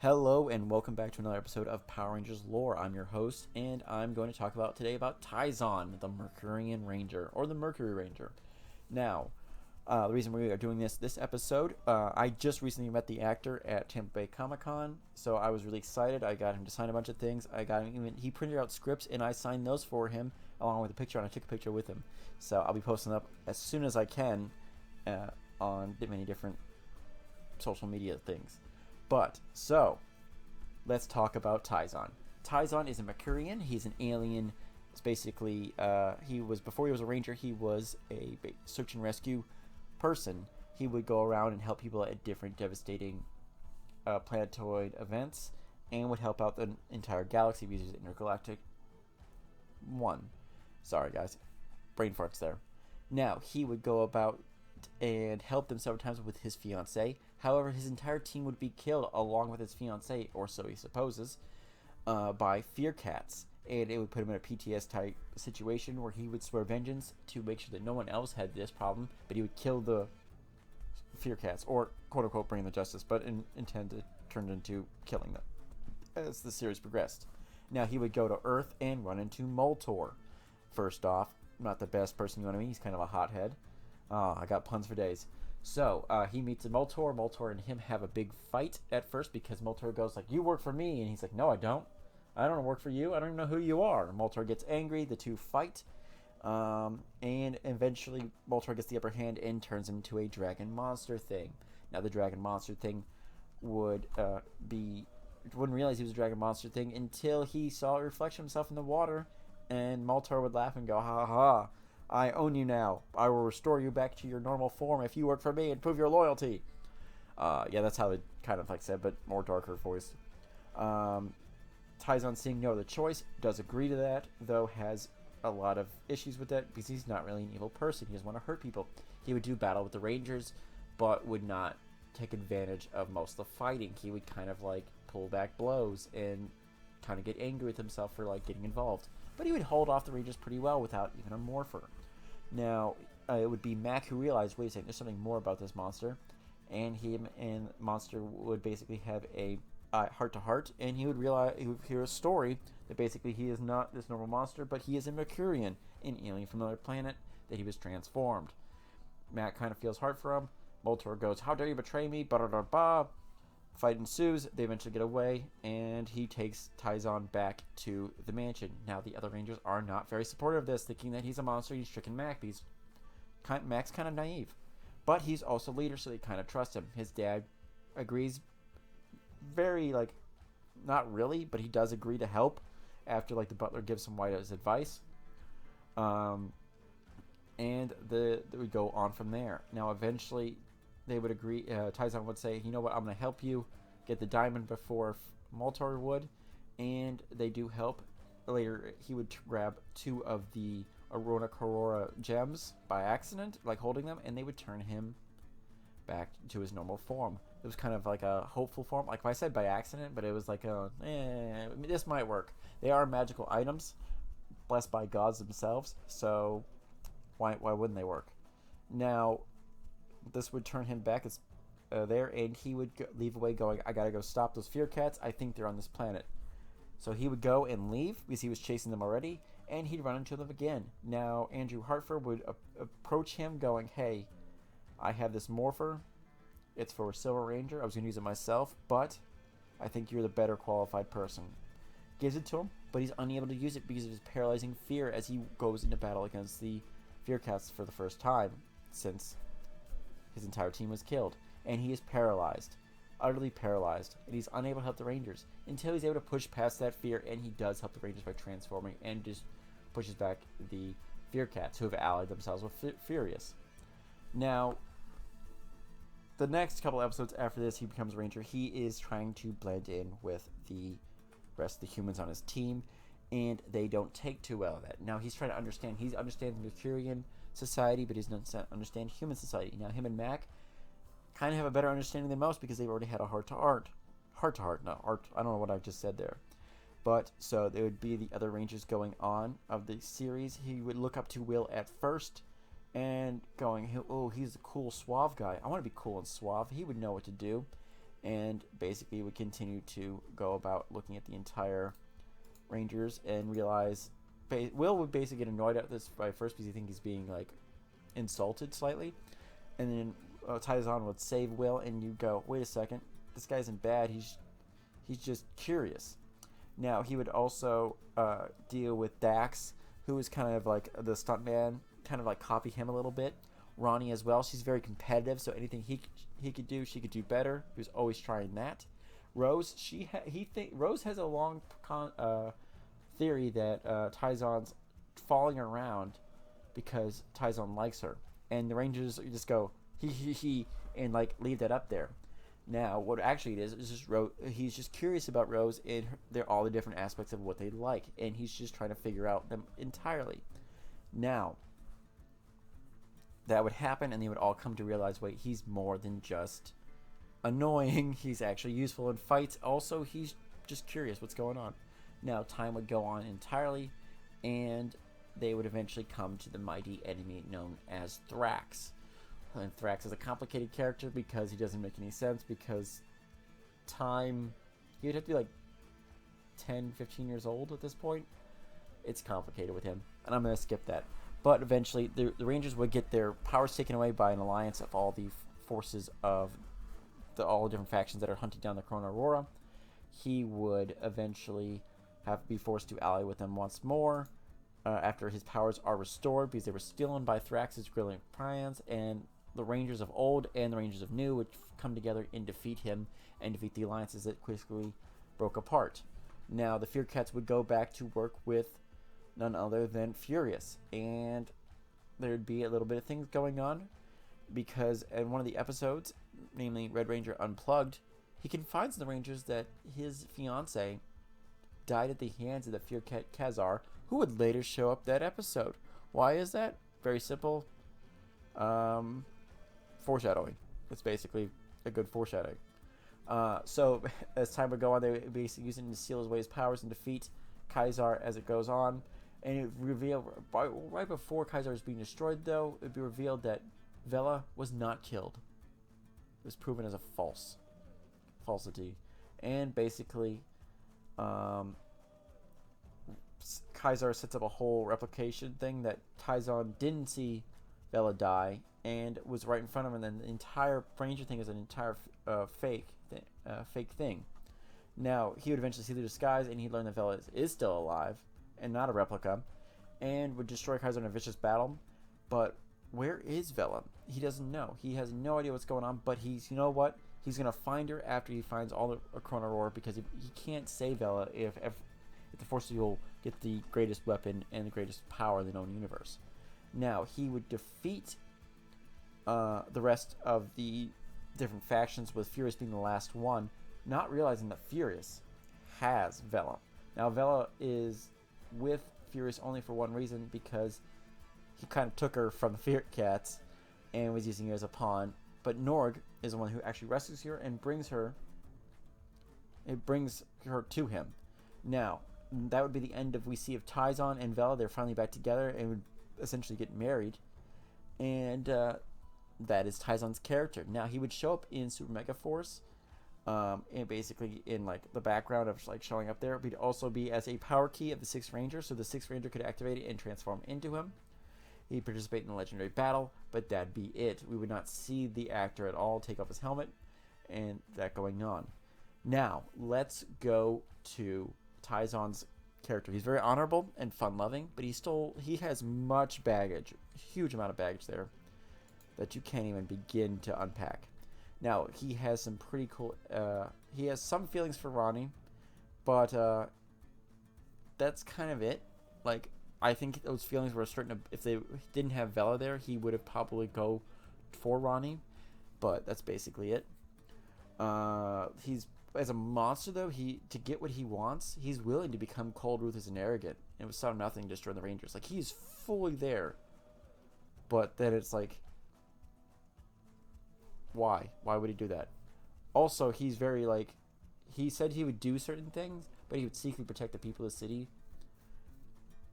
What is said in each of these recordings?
Hello and welcome back to another episode of Power Rangers Lore. I'm your host, and I'm going to talk about today about Tyzonn, the Mercurian Ranger, or the Mercury Ranger. Now, the reason we are doing this episode, I just recently met the actor at Tampa Bay Comic Con, so I was really excited. I got him to sign a bunch of things. He printed out scripts, and I signed those for him along with a picture, and I took a picture with him. So I'll be posting up as soon as I can on many different social media things. Let's talk about Tyzonn. Tyzonn is a Mercurian. He's an alien. It's basically, before he was a ranger, he was a search and rescue person. He would go around and help people at different devastating planetoid events and would help out the entire galaxy because he's intergalactic one. Sorry, guys. Brain farts there. Now, he would go about and help them several times with his fiancée. However, his entire team would be killed along with his fiancée, or so he supposes, by fear cats. And it would put him in a PTS type situation where he would swear vengeance to make sure that no one else had this problem, but he would kill the fear cats, or quote unquote bring the justice, but intend to turn it into killing them as the series progressed. Now he would go to Earth and run into Moltor. First off, not the best person you want to meet. He's kind of a hothead. I got puns for days. So he meets Moltor. Moltor and him have a big fight at first because Moltor goes like, "You work for me," and he's like, "No, I don't. I don't work for you. I don't even know who you are." Moltor gets angry. The two fight, and eventually Moltor gets the upper hand and turns him into a dragon monster thing. Now the dragon monster thing wouldn't realize he was a dragon monster thing until he saw a reflection of himself in the water, and Moltor would laugh and go, "Ha ha. I own you now. I will restore you back to your normal form if you work for me and prove your loyalty." Yeah, that's how it kind of like said, but more darker voice. Tyzonn, seeing no other choice, does agree to that, though has a lot of issues with that because he's not really an evil person. He doesn't want to hurt people. He would do battle with the Rangers, but would not take advantage of most of the fighting. He would kind of like pull back blows and kind of get angry with himself for like getting involved. But he would hold off the Rangers pretty well without even a morpher. Now, it would be Mac who realized, wait a second, there's something more about this monster. And him and Monster would basically have a heart-to-heart, and he would hear a story that basically he is not this normal monster, but he is a Mercurian, an alien from another planet, that he was transformed. Mac kind of feels hard for him. Moltor goes, "How dare you betray me?" Ba-da-da-ba. Fight ensues. They eventually get away, and he takes Tyzonn back to the mansion. Now, the other Rangers are not very supportive of this, thinking that he's a monster. He's tricking Mac. Mac's kind of naive, but he's also leader, so they kind of trust him. His dad agrees, very not really, but he does agree to help after the butler gives him his advice. And they would go on from there. Now, eventually, they would agree. Tyzonn would say, "You know what? I'm going to help you get the diamond before Moltor would," and they do help. Later, he would grab two of the Arona Corora gems by accident, holding them, and they would turn him back to his normal form. It was kind of like a hopeful form. Like I said, by accident, but it was this might work. They are magical items, blessed by gods themselves, so why wouldn't they work? Now, this would turn him back there, and he would leave away going, "I gotta go stop those fear cats. I think they're on this planet." So he would go and leave because he was chasing them already, and he'd run into them again. Now, Andrew Hartford would approach him going, "Hey, I have this morpher. It's for a Silver Ranger. I was going to use it myself, but I think you're the better qualified person." Gives it to him, but he's unable to use it because of his paralyzing fear as he goes into battle against the fear cats for the first time since his entire team was killed. And he is paralyzed, utterly paralyzed, and he's unable to help the Rangers until he's able to push past that fear, and he does help the Rangers by transforming and just pushes back the fear cats who have allied themselves with Furious. Now, the next couple episodes after this, he becomes a Ranger. He is trying to blend in with the rest of the humans on his team, and they don't take too well of that. Now, he's trying to understand. He understands Mercurian society, but he doesn't understand human society. Now, him and Mac kind of have a better understanding than most because they've already had a heart-to-heart. I don't know what I just said there. But, so, there would be the other Rangers going on of the series. He would look up to Will at first, and going, "Oh, he's a cool, suave guy. I want to be cool and suave." He would know what to do. and basically would continue to go about looking at the entire Rangers and realize Will would basically get annoyed at this by first because he thinks he's being like insulted slightly, and then Tyzonn would save Will, and you go, wait a second, this guy isn't bad. He's just curious. Now he would also deal with Dax, who is kind of like the stuntman, kind of like copy him a little bit. Ronnie as well. She's very competitive, so anything he could do, she could do better. He was always trying that. Rose, Rose has a long theory that Tyzonn's falling around because Tyzonn likes her, and the Rangers just go he and like leave that up there. Now, what actually it is just he's just curious about Rose and they're all the different aspects of what they like, and he's just trying to figure out them entirely. Now, that would happen, and they would all come to realize, wait, he's more than just annoying. He's actually useful in fights. Also, he's just curious what's going on. Now, time would go on entirely, and they would eventually come to the mighty enemy known as Thrax. And Thrax is a complicated character because he doesn't make any sense, because he would have to be like 10, 15 years old at this point. It's complicated with him, and I'm going to skip that. But eventually, the Rangers would get their powers taken away by an alliance of all the forces of all the different factions that are hunting down the Corona Aurora. He would eventually have to be forced to ally with them once more after his powers are restored, because they were stolen by Thrax's brilliant plans, and the Rangers of old and the Rangers of new would come together and defeat him and defeat the alliances that quickly broke apart. Now, the Fear Cats would go back to work with none other than Furious, and there'd be a little bit of things going on, because in one of the episodes, namely Red Ranger Unplugged, he confides in the Rangers that his fiancée died at the hands of the Fear Cat Kazar, who would later show up that episode. Why is that? Very simple. Foreshadowing. It's basically a good foreshadowing. So as time would go on, they would basically use it to seal away his powers and defeat Kazar as it goes on. And it revealed right before Kazar was being destroyed, though, it'd be revealed that Vela was not killed. It was proven as a falsity, and basically, Kazar sets up a whole replication thing that Tyzonn didn't see Vela die and was right in front of him, and then the entire Ranger thing is an entire fake thing. Now, he would eventually see the disguise, and he'd learn that Vela is still alive and not a replica, and would destroy Kazar in a vicious battle. But where is Vela? He doesn't know. He has no idea what's going on, but you know what? He's going to find her after he finds all the Corona Aurora, because he can't save Vela if the Forces will get the greatest weapon and the greatest power in the known universe. Now, he would defeat the rest of the different factions, with Furious being the last one, not realizing that Furious has Vela. Now, Vela is with Furious only for one reason, because he kind of took her from the Fear Cats and was using her as a pawn. But Norg is the one who actually rescues her and brings her to him. Now, that would be the end we see of Tyzonn and Vela. They're finally back together and would essentially get married. And that is Tyzonn's character. Now, he would show up in Super Mega Force, and basically in like the background of like showing up there. He'd also be as a power key of the Sixth Ranger, so the Sixth Ranger could activate it and transform into him. He'd participate in the legendary battle, but that'd be it. We would not see the actor at all take off his helmet, and that going on. Now, let's go to Tyzonn's character. He's very honorable and fun-loving, but he has much baggage, a huge amount of baggage there, that you can't even begin to unpack. Now, he has some pretty cool, he has some feelings for Ronnie, but that's kind of it. Like, I think those feelings were certain to, if they didn't have Vela there, he would have probably go for Ronnie, but that's basically it. He's, as a monster though, to get what he wants, he's willing to become cold, ruthless, and arrogant, and with some nothing destroy the Rangers. Like, he's fully there, but then it's like, why would he do that? Also, he's very like, he said he would do certain things, but he would secretly protect the people of the city,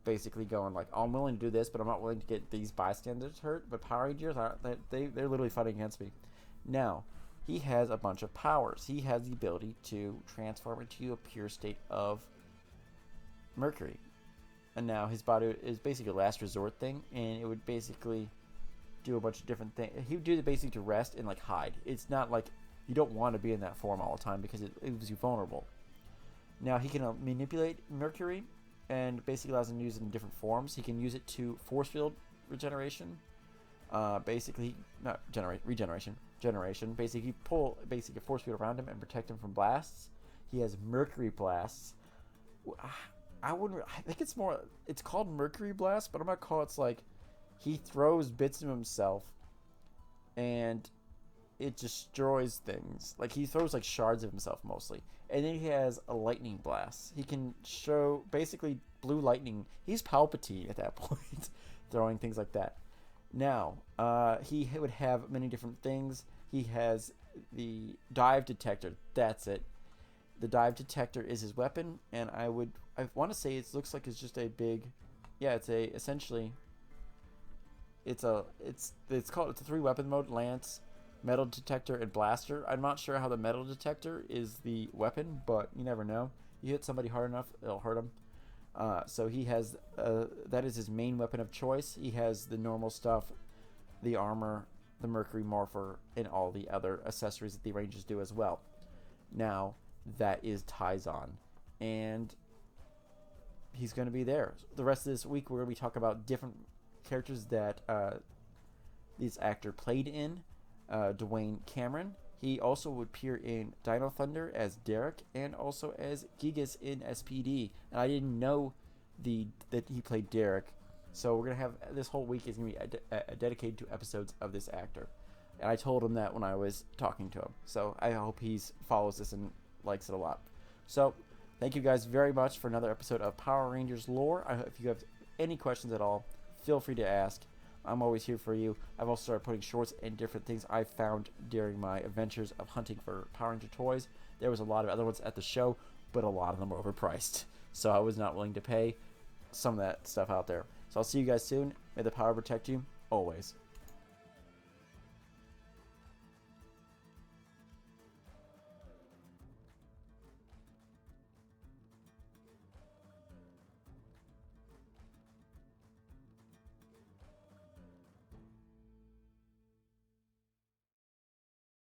basically going like, oh, I'm willing to do this, but I'm not willing to get these bystanders hurt. But Power Rangers, they're literally fighting against me. Now, he has a bunch of powers. He has the ability to transform into a pure state of Mercury. And now his body is basically a last resort thing, and it would basically do a bunch of different things. He would do it basically to rest and like hide. It's not like you don't want to be in that form all the time because it leaves you vulnerable. Now he can manipulate Mercury and basically allows him to use it in different forms. He can use it to force field regeneration. Basically, not regeneration. Basically, pull a force field around him and protect him from blasts. He has Mercury blasts. I think it's more. It's called Mercury blast, but I'm gonna call it's like he throws bits of himself, and it destroys things. Like he throws like shards of himself mostly, and then he has a lightning blast. He can show basically blue lightning. He's Palpatine at that point, throwing things like that. Now, he would have many different things. He has the dive detector. That's it. The dive detector is his weapon, and I want to say it looks like it's just a big, yeah. It's a essentially. It's a 3-weapon mode: lance, metal detector, and blaster. I'm not sure how the metal detector is the weapon, but you never know. You hit somebody hard enough, it'll hurt them. So he has that is his main weapon of choice. He has the normal stuff, the armor, the Mercury morpher, and all the other accessories that the Rangers do as well. Now that is Tyzonn, and he's going to be there. The rest of this week we're going to be talking about different characters that this actor played in. Dwayne Cameron. He also would appear in Dino Thunder as Derek and also as Gigas in SPD. And I didn't know that he played Derek. So we're going to have this whole week is going to be dedicated to episodes of this actor. And I told him that when I was talking to him. So I hope he follows this and likes it a lot. So thank you guys very much for another episode of Power Rangers Lore. If you have any questions at all, feel free to ask. I'm always here for you. I've also started putting shorts and different things I found during my adventures of hunting for Power Ranger toys. There was a lot of other ones at the show, but a lot of them were overpriced. So I was not willing to pay some of that stuff out there. So I'll see you guys soon. May the power protect you, always.